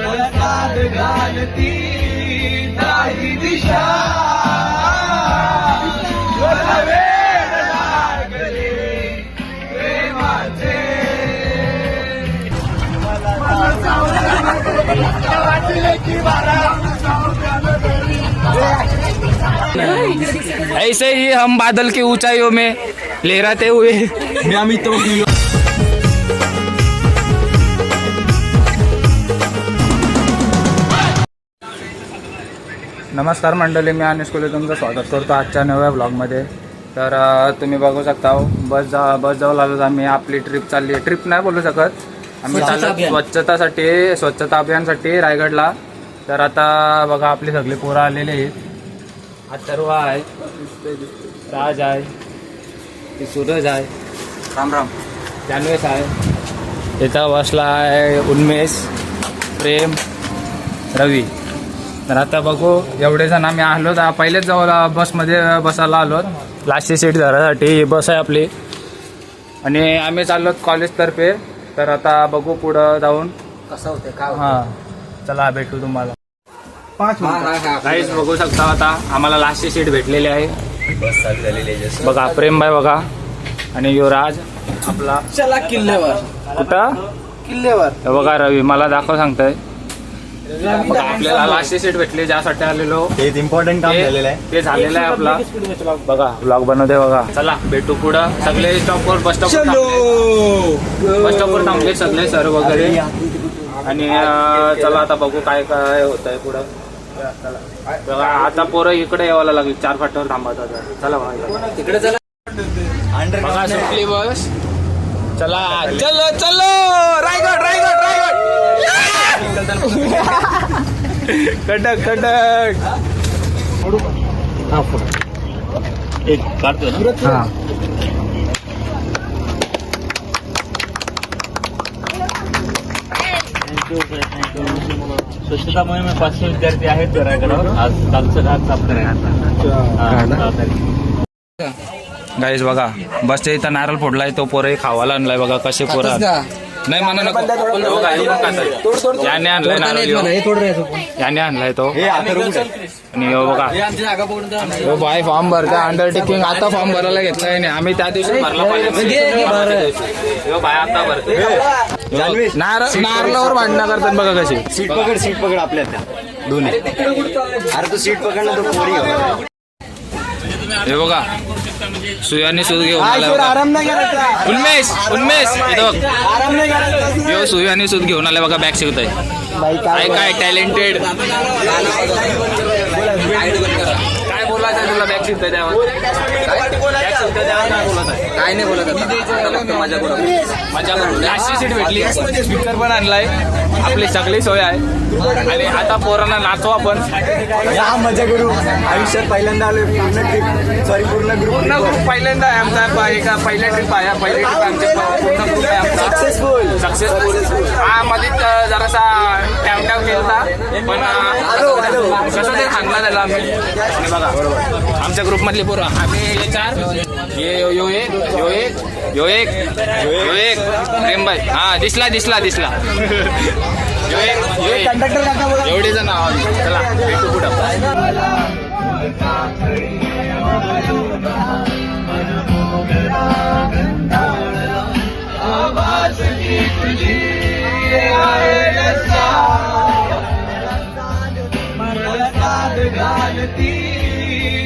साद घालती नाही दिशा वेड लागले प्रेमाचे वाटले की ऐसे ही हम बादल की ऊंचाइयों में लहराते हुए नमस्कार मंडळी, मी अनिश कोले तुमचं स्वागत करतो आजच्या नव्या ब्लॉगमध्ये. तर तुम्ही बघू शकता बस जाऊ आलो आम्ही. आपली ट्रिप चालली आहे. ट्रिप नाही बोलू शकत, आम्ही चाललो स्वच्छता अभियानसाठी रायगडला. तर आता बघा आपली सगळी पोरं आलेली आहेत. अथर्व आहे, राज आहे, ती सूरज आहे, राम राम, जानवेश आहे, त्याचा बसला आहे उन्मेष, प्रेम, रवी. तर आता बघू एवढे जण आम्ही आलो. पहिलेच जाऊ बसमध्ये बसायला आलो. लास्टची सीट धरासाठी ही बस आहे आपली आणि आम्ही चाललो कॉलेजतर्फे. तर आता बघू पुढं जाऊन कसं होतं का. हां चला भेटू तुम्हाला. काहीच बघू शकता आता आम्हाला लास्टची सीट भेटलेली आहे. बस चालू झालेली आहे बघा. प्रेमभाई बघा आणि युवराज आपला चला किल्ल्यावर. कुठं किल्ल्यावर बघा. रवी मला दाखव सांगताय. बघा आपल्याला लास्टची सीट भेटली ज्यासाठी आलेलो. एक इम्पॉर्टंट काम झालेलं आहे, ते झालेलं आहे आपला. बघा ब्लॉग बनवते बघा. चला भेटू पुढं. सगळे स्टॉपवर बस स्टॉपवर थांबले सगळे सर वगैरे. आणि चला आता बघू काय काय होत आहे पुढं. चला आता पोरं इकडे यावं लागली. 4 फाट्यावर थांबत आता. चला तिकडे चला. बघा सुटली बस. चला चलो चलो रायगड रायगड रायगड. कडक कडक एक काढतो ना. हा स्वच्छता मोहिमे 500 विद्यार्थी आहेत रायगडावर. आज कालचं घाट साफ करायचं. गाईज बघा बसच्या इथं नारळ फोडलाय. तो पोरं खावायला आणलाय बघा. कसे पोरं नाही म्हणा नको. याने आणलाय नारळ. याने आणलाय तो. आणि बघा बाय फॉर्म भरता अंडरटेकिंग. आता फॉर्म भरायला घेतलाय नाही आम्ही. त्या दिवशी भरला पाहिजे. बाय आता भरते. नारळावर भांडणं करतात बघा कशी. सीट पकड आपल्या त्या दोन्ही. अरे तू सीट पकडला तो पोरी. हे बघा सुयाने सूद घेऊन आला. आराम नाही करायचा. उन्मेष आराम नाही करायचा. यो सुयाने सूद घेऊन आलाय बघा. बॅग शिवत आहे. काय टॅलेंटेड. काय बोलायचं तुला. बॅग शिवतोय त्यावर काय नाही बोलत. माझ्या लास्टची सीट भेटली. स्पीकर पण आणलाय. आपली सगळी सोय आहे. आणि आता पोरांना नाचू आपण. मजा करू. आयुष्यात पहिल्यांदा आलो. पूर्ण ग्रुप पहिल्यांदा आहे आमचा. पहिल्या ट्रिप आहे. पहिली ट्रिप आमचे पूर्ण ग्रुप आहे आमचा. सक्सेसफुल. हा मध्ये जरासा टॅव केला पण कसं ते सांगला त्याला आम्ही. आणि बघा आमच्या ग्रुपमधली पोरं आम्ही 4 यो एक प्रेमभाई. हा दिसला एवढे जण आहोत. चला भेटू पुढं. घालती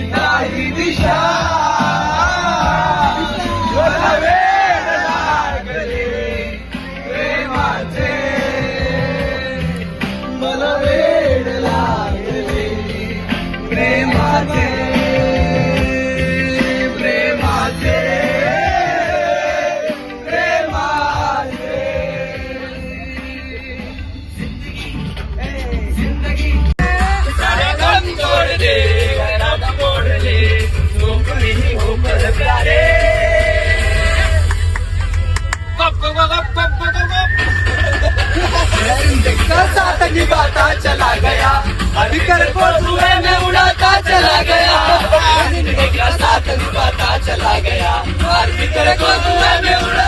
नाही दिशा वेड लागले प्रेमाचे मला वेड लागले प्रेमाचे प्रेमाचे प्रेमाचे जिंदगी तोड़ दे मोड़ ले नहीं हो पर प्यारे. साथ निभाता चला गया अधिकार को धुएं में उड़ाता चला गया. साथ निभाता चला गया अधिकार को धुएं में उड़ा.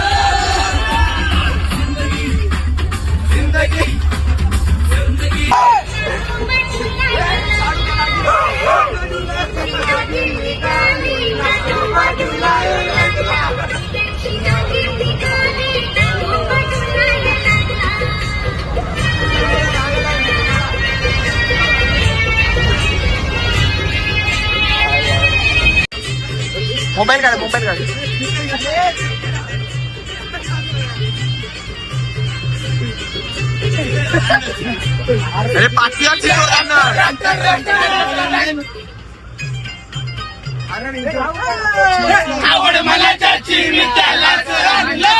जिंदगी जिंदगी मोबाईल काढ. अरे पाठीवरची आवड मला ज्याची मी त्यालाच आणलं.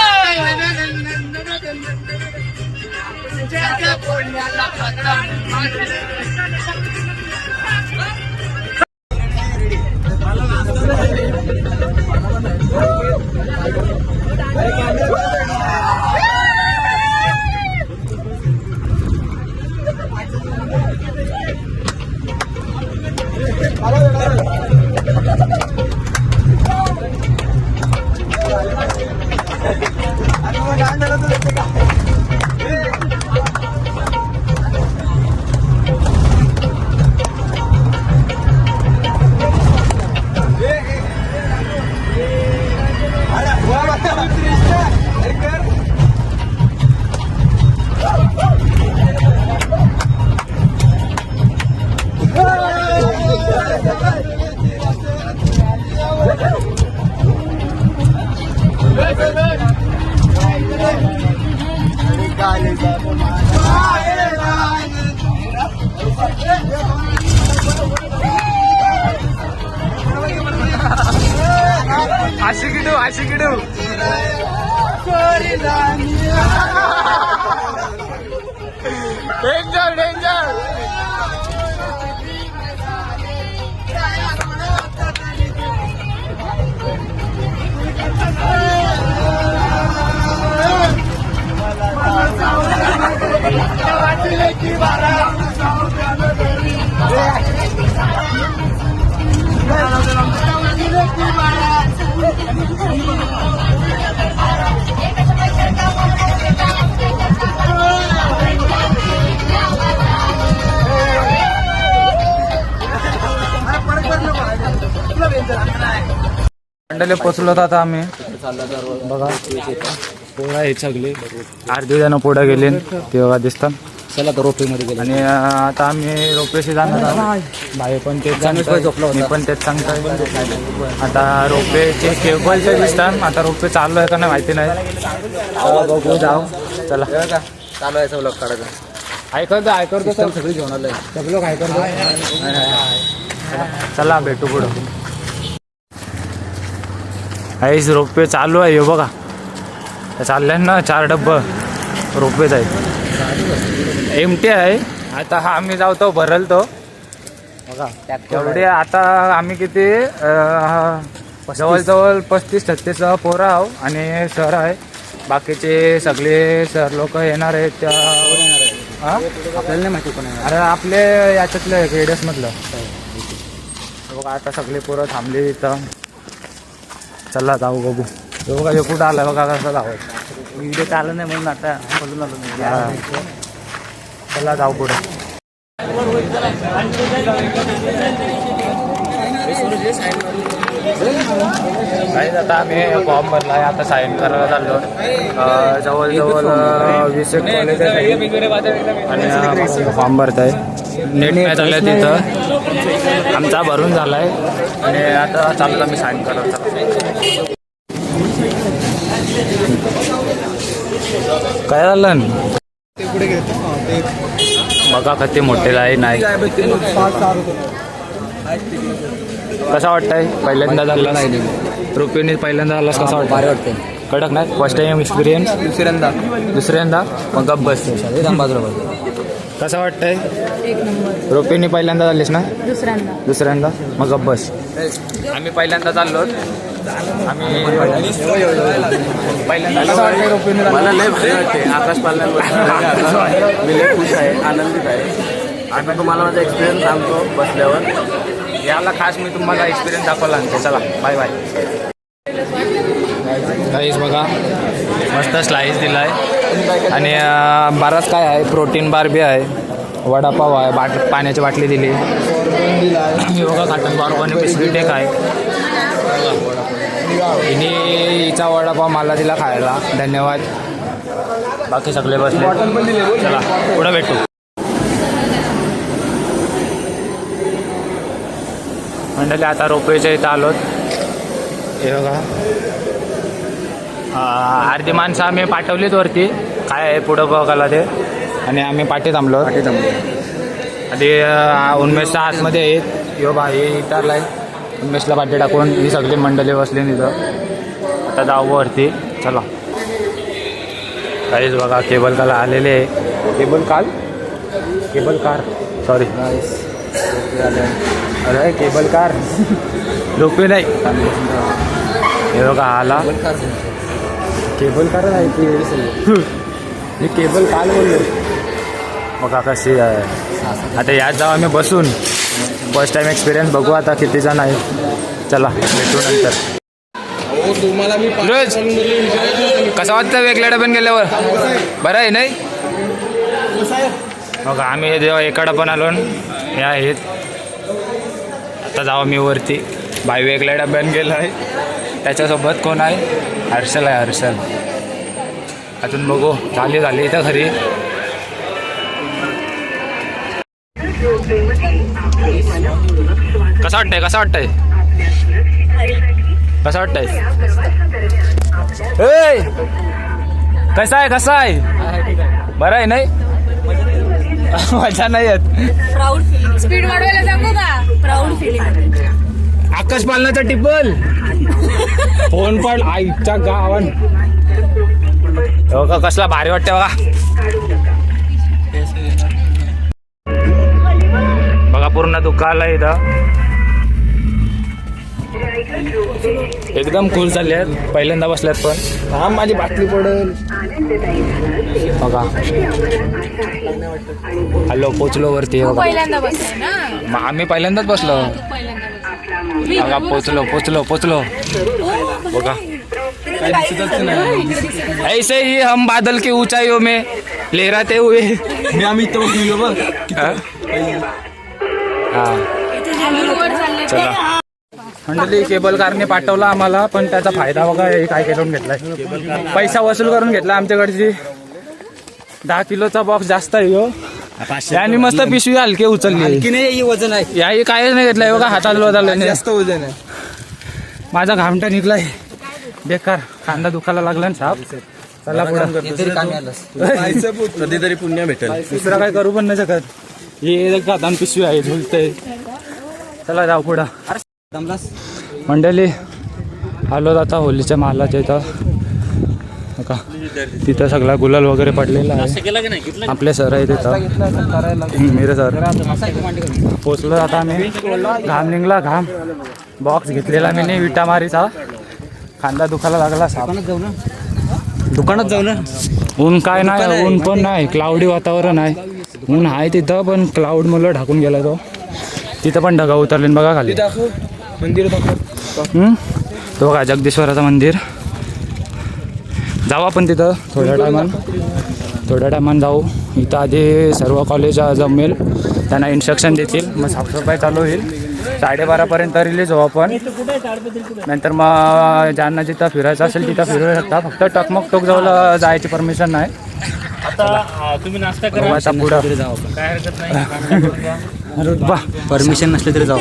आशिकिडू डेंजर मंडळी पोचलो आता आम्ही. बघा पोळा हे सगळे 8 जण पुढे गेले तेव्हा दिसतात. चला तर रोपे मध्ये गेले आणि आता आम्ही रोपेशी जाणार आहोत. भाई पण तेच सांगतोय, मी पण तेच सांगतोय. आता रोपेचे केबलचे दिसतात. आता रोपे चालू आहे का नाही माहिती नाही. बघू जाऊ. चला चालू आहे सगळं काढायचं. ऐकतो सगळी घेऊन आलोय. सगळं काय करतो. चला भेटू पुढं. आईच रोपे चालू आहे. बघा चालल्या ना 4 डब्बा रोपेच आहेत. एमटी आहे. आता हा आम्ही जाऊतो भरलतो. बघा तेवढे आता आम्ही किती जवळजवळ 35-36 पोरं आहो आणि सर आहे. बाकीचे सगळे सर लोक येणार आहेत. त्या आपल्याला नाही माहिती कोण आहे. अरे आपले याच्यातलं रेडियस मधलं. बघा आता सगळे पोरं थांबले इथं. चला जाऊ बघू. बघा हे कुठं आलं बघा कसं धावत. व्हिडिओ चालू नाही म्हणून आता बोलून आलो. चला जाऊ पुढे. आता आम्ही फॉर्म भरला आहे. आता साईन करायला चाललो. जवळजवळ 20 कॉलेज आणि फॉर्म भरत आहे. नेट नाही झालं तिथं. आमचा भरून झाला आहे आणि आता चाललो आम्ही साईन करायला. काय झालं बघा कधी मोठे आहे नाही. कसा वाटतंय पहिल्यांदा झाला रुपीने पहिल्यांदा आलास कसा वाटतं. कडक नाही फर्स्ट टाइम एक्सपिरियन्स. दुसऱ्यांदा मग गप बस. कसं वाटतंय रुपीने पहिल्यांदा झालीस ना. दुसऱ्यांदा मग गप बस. आम्ही पहिल्यांदा चाललो. आम्ही पहिल्यांदा मला लय भारी वाटते. आकाश पालनावर मी लय खुश आहे, आनंदित आहे. आता तुम्हाला माझा एक्सपिरियन्स सांगतो बसल्यावर. याला खास मी तुम्हाला एक्सपिरियन्स दाखवला. चला बाय बाय. गाईस बघा मस्त स्लाईस दिला आहे आणि बराच काय आहे. प्रोटीन बार बी आहे. वडापाव आहे. पाण्याची बाटली दिली. बघा कॉटन बार आणि बिस्किट एक आहे. हिने हिचा वडापाव मला दिला खायला. धन्यवाद. बाकी सगळे बसले. चला पुढे भेटू. मंडळी आता रोपवेच्या इथं आलोत. हे बघा अर्धी माणसं आम्ही पाठवलीच वरती, काय आहे पुढं बघायला ते, आणि आम्ही पाठी थांबलो. आधी उन्मेषच्या आतमध्ये आहेत, यो भाई इथं आहे, उन्मेषला पाठी टाकून ही सगळी मंडळी बसली तिथं. आता जाऊ वरती, चला. काहीच बघा केबल कार आलेले आहे, केबल कार सॉरी अरे केबल कार रोपवे नाही. हे बघा आला केबल कार आहे की केबल कार बोललो. बघा कशी आहे. आता यात जाऊ आम्ही बसून, फर्स्ट टाइम एक्सपिरियन्स बघू आता किती जण आहे. चला भेटू नंतर. रोज कसं वाटतं वेगळ्या डब्यान गेल्यावर? बरं आहे नाही? बघा आम्ही जेव्हा एका डब्यान आलो हे आहेत. आता जाऊ मी वरती. बाई वेगळ्या डब्यान गेला आहे, त्याच्यासोबत कोण आहे? हर्षल आहे, हर्षल. अजून बघू झाली इथं खरी. कसं वाटतंय कसं वाटतंय कसं आहे बरं आहे नाही? मजा नाही येत. Proud feeling. स्पीड वाढवायला सांगू का? Proud feeling. आकाश पालनाचा टिपल फोन पण आईच्या गावान. बघा कसला भारी वाटते बघा. बघा पूर्ण दुकान इथं एकदम कूल चालले आहेत. पहिल्यांदा बसल्यात पण. हा माझी बाटली पडेल बघा. हॅलो पोचलो वरती. पहिल्यांदा बसले ना? मग आम्ही पहिल्यांदाच बसलो. बघा पोचलो बघा. ऐसे ही हम बादल की ऊंचाइयों में लहराते हुए. आम्ही तो चला. मंडळी केबल कारने पाठवला आम्हाला, पण त्याचा फायदा बघा हे काय करून घेतलाय. पैसा वसूल करून घेतला आमच्याकडची. 10 किलोचा बॉक्स जास्त आहे हो. आणि मस्त पिशवी हलकी उचलली. नाही वजन आहे, याही कायच नाही घेतलंय बघा. हातात वजन जास्त वजन आहे. माझा घामटा निघलाय बेकार. खांदा दुखायला लागला ना साप. चला पुढं. कधीतरी पुण्य भेटेल. दुसरं काय करू पण नाही शकत. हे हातान पिशवी आहे झुलतंय. चला जाऊ पुढं. मंडळी आलो आता होलीच्या मालाच्या इथं. का तिथं सगळा गुलाल वगैरे पडलेला आहे. आपले सर आहे तिथं, मेरे सर. पोचलो आता आम्ही. घाम निघला घाम. बॉक्स घेतलेला मी नाही विटामारीचा. खांदा दुखायला लागला साप. दुकानात जाऊ ना. ऊन काय नाही, ऊन पण नाही. क्लाउडी वातावरण आहे. ऊन आहे तिथं पण क्लाउड मुलं ढाकून गेला तो. तिथं पण ढगा उतरले बघा खाली. मंदिर तो बघा जगदीश्वराचं मंदिर. जाऊ आपण तिथं थोड्या टायमान जाऊ. इथं आधी सर्व कॉलेज जमेल, त्यांना इन्स्ट्रक्शन देतील, मग साफसफाई चालू होईल. 12:30पर्यंत रिलीज होऊ आपण. नंतर मग ज्यांना जिथं फिरायचं असेल तिथं फिरू शकता. फक्त टकमक टोक जवळ जायची परमिशन नाही. आता तुम्ही नाश्ता करा पुढं जाऊ, काय हरकत नाही. रुतबा परमिशन नसली तरी जाऊ.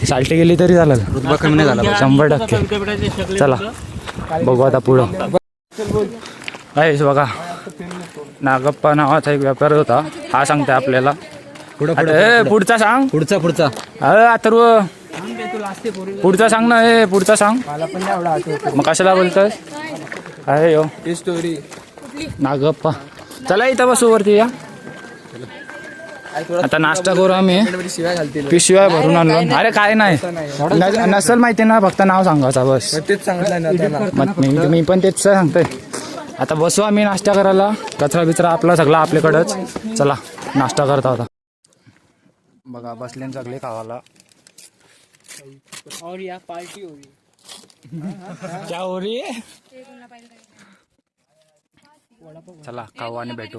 चालते गेली तरी चालेल. रुतबा कमी नाही झाला 100%. चला बघू आता पुढं. आहेस बघा नागप्पा नावाचा एक व्यापारी होता. हा सांगते आपल्याला. पुढचा सांग. पुढचा अथर्व पुढचा सांग ना. हे पुढचा सांग. मग कशाला बोलतोय? आहे यो स्टोरी नागप्पा. चला इथं बसू वरती या. आता नाश्ता करू आम्ही. पिशव्या भरून आणलो. अरे काय नाही नसेल माहिती ना, फक्त नाव सांगायचं बस. तेच सांगितलं. मी पण तेच सांगतोय. आता बसू आम्ही नाश्ता करायला. कचरा बिचरा आपला सगळा आपल्याकडंच. चला नाश्ता करता होता बघा. बसले सगळे खावाला. और या पार्टी हो रही क्या हो रही है? चला खाऊ आणि भेटू.